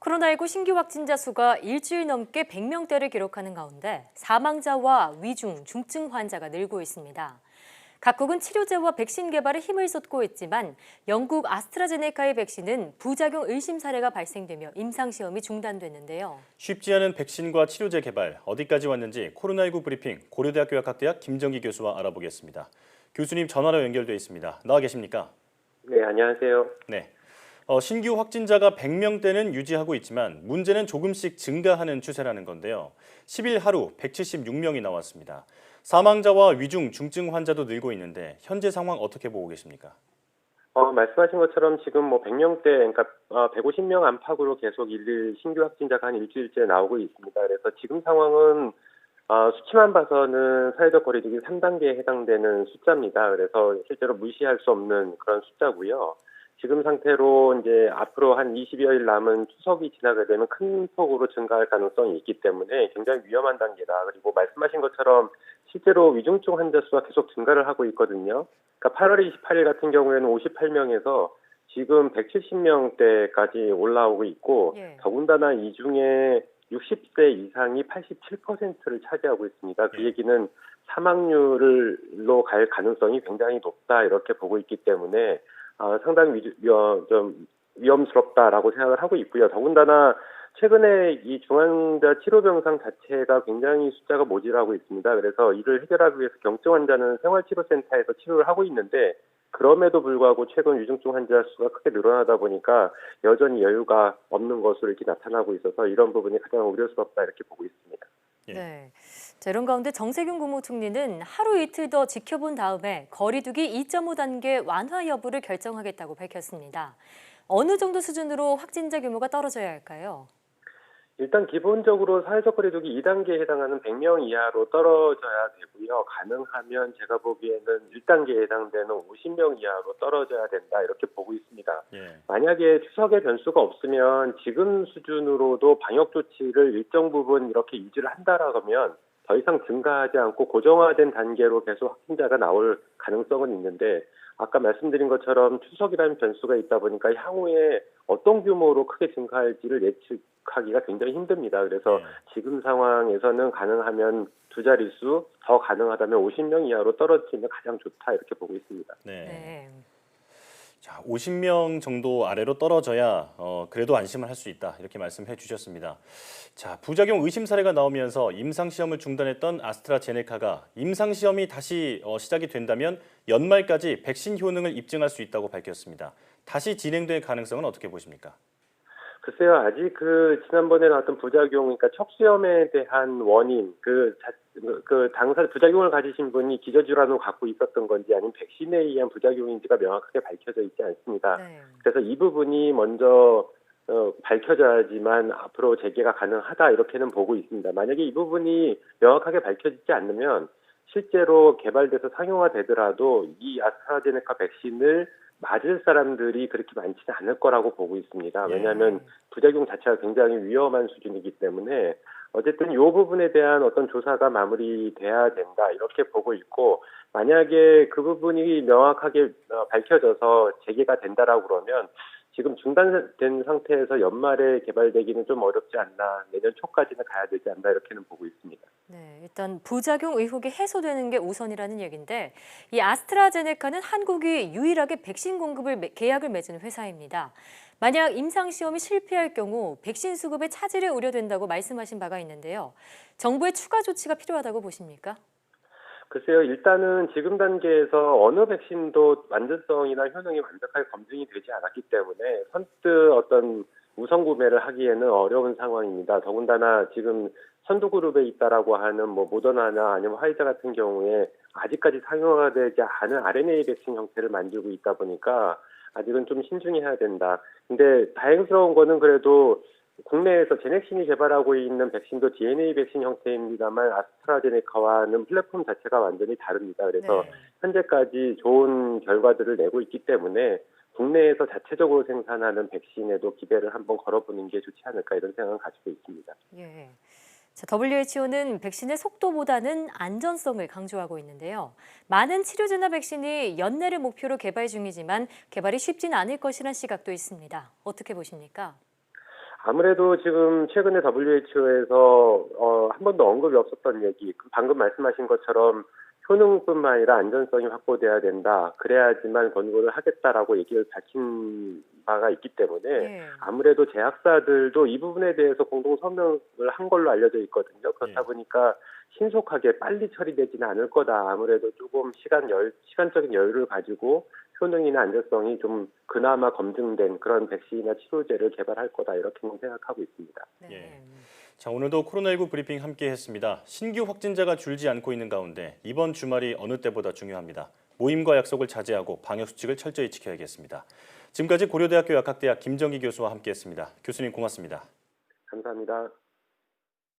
코로나19 신규 확진자 수가 일주일 넘게 100명대를 기록하는 가운데 사망자와 위중, 중증 환자가 늘고 있습니다. 각국은 치료제와 백신 개발에 힘을 쏟고 있지만 영국 아스트라제네카의 백신은 부작용 의심 사례가 발생되며 임상시험이 중단됐는데요. 쉽지 않은 백신과 치료제 개발, 어디까지 왔는지 코로나19 브리핑 고려대학교 약학대학 김정기 교수와 알아보겠습니다. 교수님 전화로 연결돼 있습니다. 나와 계십니까? 네, 안녕하세요. 네. 신규 확진자가 100명대는 유지하고 있지만 문제는 조금씩 증가하는 추세라는 건데요. 10일 하루 176명이 나왔습니다. 사망자와 위중, 중증 환자도 늘고 있는데 현재 상황 어떻게 보고 계십니까? 말씀하신 것처럼 지금 100명대, 그러니까 150명 안팎으로 계속 신규 확진자가 한 일주일째 나오고 있습니다. 그래서 지금 상황은 수치만 봐서는 사회적 거리두기 3단계에 해당되는 숫자입니다. 그래서 실제로 무시할 수 없는 그런 숫자고요. 지금 상태로 이제 앞으로 한 20여일 남은 추석이 지나게 되면 큰 폭으로 증가할 가능성이 있기 때문에 굉장히 위험한 단계다. 그리고 말씀하신 것처럼 실제로 위중증 환자 수가 계속 증가를 하고 있거든요. 그러니까 8월 28일 같은 경우에는 58명에서 지금 170명대까지 올라오고 있고 더군다나 이 중에 60세 이상이 87%를 차지하고 있습니다. 그 얘기는 사망률로 갈 가능성이 굉장히 높다 이렇게 보고 있기 때문에 상당히 좀 위험스럽다라고 생각을 하고 있고요. 더군다나 최근에 이 중환자 치료병상 자체가 굉장히 숫자가 모자라고 있습니다. 그래서 이를 해결하기 위해서 경증 환자는 생활치료센터에서 치료를 하고 있는데 그럼에도 불구하고 최근 위중증 환자 수가 크게 늘어나다 보니까 여전히 여유가 없는 것으로 이렇게 나타나고 있어서 이런 부분이 가장 우려스럽다 이렇게 보고 있습니다. 네. 자, 이런 가운데 정세균 국무총리는 하루 이틀 더 지켜본 다음에 거리두기 2.5단계 완화 여부를 결정하겠다고 밝혔습니다. 어느 정도 수준으로 확진자 규모가 떨어져야 할까요? 일단 기본적으로 사회적 거리두기 2단계에 해당하는 100명 이하로 떨어져야 되고요. 가능하면 제가 보기에는 1단계에 해당되는 50명 이하로 떨어져야 된다 이렇게 보고 있습니다. 만약에 추석에 변수가 없으면 지금 수준으로도 방역 조치를 일정 부분 이렇게 유지를 한다라면 더 이상 증가하지 않고 고정화된 단계로 계속 확진자가 나올 가능성은 있는데 아까 말씀드린 것처럼 추석이라는 변수가 있다 보니까 향후에 어떤 규모로 크게 증가할지를 예측하기가 굉장히 힘듭니다. 그래서 지금 상황에서는 가능하면 두 자릿수, 더 가능하다면 50명 이하로 떨어지면 가장 좋다 이렇게 보고 있습니다. 네. 자, 50명 정도 아래로 떨어져야 그래도 안심을 할 수 있다 이렇게 말씀해 주셨습니다. 자, 부작용 의심 사례가 나오면서 임상시험을 중단했던 아스트라제네카가 임상시험이 다시 시작이 된다면 연말까지 백신 효능을 입증할 수 있다고 밝혔습니다. 다시 진행될 가능성은 어떻게 보십니까? 글쎄요, 아직 지난번에 나왔던 부작용, 그러니까 척수염에 대한 원인, 당사 부작용을 가지신 분이 기저질환을 갖고 있었던 건지 아니면 백신에 의한 부작용인지가 명확하게 밝혀져 있지 않습니다. 그래서 이 부분이 먼저 밝혀져야지만 앞으로 재개가 가능하다 이렇게는 보고 있습니다. 만약에 이 부분이 명확하게 밝혀지지 않으면 실제로 개발돼서 상용화되더라도 이 아스트라제네카 백신을 맞을 사람들이 그렇게 많지는 않을 거라고 보고 있습니다. 왜냐하면 부작용 자체가 굉장히 위험한 수준이기 때문에 어쨌든 이 부분에 대한 어떤 조사가 마무리돼야 된다 이렇게 보고 있고 만약에 그 부분이 명확하게 밝혀져서 재개가 된다라고 그러면 지금 중단된 상태에서 연말에 개발되기는 좀 어렵지 않나 내년 초까지는 가야 되지 않나 이렇게는 보고 있습니다. 네, 일단 부작용 의혹이 해소되는 게 우선이라는 얘기인데 이 아스트라제네카는 한국이 유일하게 백신 공급을 계약을 맺은 회사입니다. 만약 임상시험이 실패할 경우 백신 수급에 차질이 우려된다고 말씀하신 바가 있는데요. 정부의 추가 조치가 필요하다고 보십니까? 글쎄요, 일단은 지금 단계에서 어느 백신도 완전성이나 효능이 완벽하게 검증이 되지 않았기 때문에 선뜻 어떤 우선 구매를 하기에는 어려운 상황입니다. 더군다나 지금 선두 그룹에 있다라고 하는 모더나나 아니면 화이자 같은 경우에 아직까지 상용화되지 않은 RNA 백신 형태를 만들고 있다 보니까 아직은 좀 신중해야 된다. 근데 다행스러운 거는 그래도 국내에서 제넥신이 개발하고 있는 백신도 DNA 백신 형태입니다만 아스트라제네카와는 플랫폼 자체가 완전히 다릅니다. 그래서 현재까지 좋은 결과들을 내고 있기 때문에 국내에서 자체적으로 생산하는 백신에도 기대를 한번 걸어보는 게 좋지 않을까 이런 생각을 가지고 있습니다. 자, WHO는 백신의 속도보다는 안전성을 강조하고 있는데요. 많은 치료제나 백신이 연내를 목표로 개발 중이지만 개발이 쉽진 않을 것이라는 시각도 있습니다. 어떻게 보십니까? 아무래도 지금 최근에 WHO에서 한 번도 언급이 없었던 얘기, 방금 말씀하신 것처럼 효능뿐만 아니라 안전성이 확보돼야 된다. 그래야지만 권고를 하겠다라고 얘기를 밝힌 바가 있기 때문에 예. 아무래도 제약사들도 이 부분에 대해서 공동 성명을 한 걸로 알려져 있거든요. 그렇다 예. 보니까 신속하게 빨리 처리되지는 않을 거다. 아무래도 조금 시간적인 여유를 가지고 효능이나 안전성이 좀 그나마 검증된 그런 백신이나 치료제를 개발할 거다. 이렇게는 생각하고 있습니다. 네. 예. 자, 오늘도 코로나19 브리핑 함께 했습니다. 신규 확진자가 줄지 않고 있는 가운데 이번 주말이 어느 때보다 중요합니다. 모임과 약속을 자제하고 방역수칙을 철저히 지켜야겠습니다. 지금까지 고려대학교 약학대학 김정기 교수와 함께했습니다. 교수님 고맙습니다. 감사합니다.